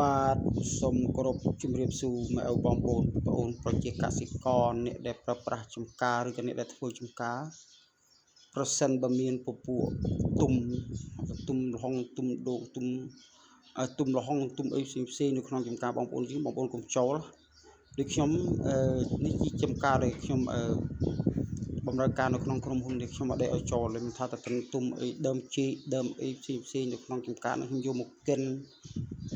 បាទសូមគោរពជំរាបសួរម៉ែឪបងប្អូនប្រជាកសិករអ្នកដែលប្រើប្រាស់ចម្ការឬក៏អ្នកដែលធ្វើចម្ការប្រសិនបើមានពពួកទុំលហុងទុំដូងទុំលហុងទុំអីផ្សេងនៅក្នុងចម្ការបងប្អូនយើងបងប្អូនកុំចូលដូចខ្ញុំនេះជាចម្ការដែលខ្ញុំបំរើការនៅក្នុងក្រុមហ៊ុននេះខ្ញុំអត់ដែលឲ្យចូលទេមិនថាតែទុំអីដើមជីដើមអីផ្សេងនៅក្នុងចម្ការនោះខ្ញុំយកមកកិន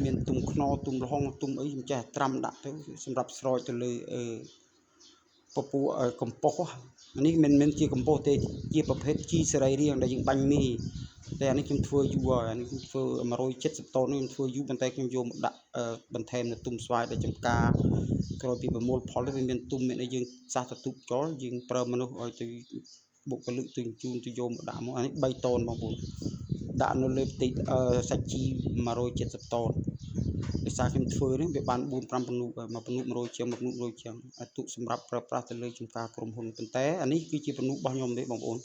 មានទុំខ្នោទុំលហុងទុំអីខ្ញុំចេះត្រាំដាក់ទៅសម្រាប់ស្រោចទៅលើពពួកកំប៉ុស្តនេះមិនមែនជាកំប៉ុស្តទេជាប្រភេទជីសរីរាង្គដែលយើងបាញ់មីតែអានេះខ្ញុំធ្វើយូរហើយអានេះខ្ញុំធ្វើ170តោននេះខ្ញុំធ្វើយូរប៉ុន្តែខ្ញុំយកមកដាក់បន្ថែមនៅទុំស្វាយដែលចំការក្រោយពីប្រមូលផលទៅវាមានទុំមានអីយើងសាសទៅទូកចូលយើងប្រើមនុស្សឲ្យទៅបុគ្គលិកទៅជូនទៅយកមកដាក់មកអានេះ3តោនបងប្អូនដាក់នៅលើផ្ទៃសាច់ជី170តោនដោយសារខ្ញុំធ្វើនេះវាបាន4-5ពនុកមួយពនុក100ជាងមួយពនុក100ជាងឲ្យទុកសម្រាប់ប្រើប្រាស់ទៅលើចំការក្រុមហ៊ុនប៉ុន្តែអានេះគឺជាពនុករបស់ខ្ញុំទេបងប្អូន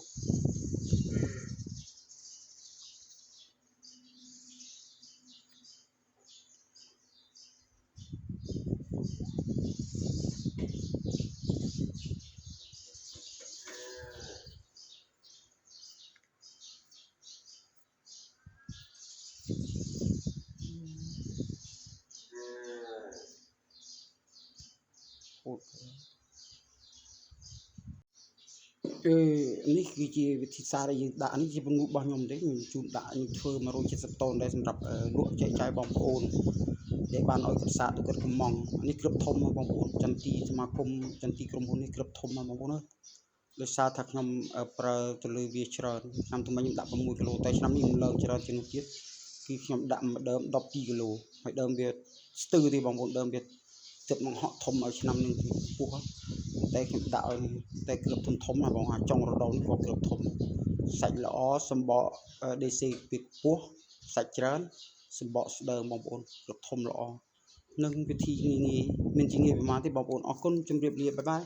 នេះគឺជាវិធីសាស្ត្រដែលយើងដាក់នេះជាពនុករបស់ខ្ញុំទេខ្ញុំជូនដាក់ខ្ញុំធ្វើ170តោនដែរសម្រាប់លក់ចែកចាយបងប្អូនដែលបានឲ្យគាត់សាកទៅគាត់កំងនេះគ្រាប់ធំបងប្អូនចន្ទទីសមាគមចន្ទទីក្រុមហ៊ុននេះគ្រាប់ធំបងប្អូនណាដោយសារថាខ្ញុំប្រើទៅលើវាច្រើនឆ្នាំថ្មីខ្ញុំដាក់6គីឡូតែឆ្នាំនេះខ្ញុំឡើងច្រើនជាងនោះទៀតគឺខ្ញុំដាក់មួយដើម12គីឡូហើយដើមវាស្ទើរទេបងប្អូនដើមវាទឹកមកហក់ធំឲ្យឆ្នាំនេះពោះតែខ្ញុំដាក់ឲ្យតែគ្រាប់ធំណាបងអាចុងរដូវនេះក៏គ្រាប់ធំសាច់ល្អសម្បក DC ពីពោះសាច់ច្រើនសម្បកស្ដើងបងប្អូនគ្រាប់ធំល្អនឹងវិធីងាយមានជាងាយប្រហែលទេបងប្អូនអរគុណជម្រាបលាបាយបាយ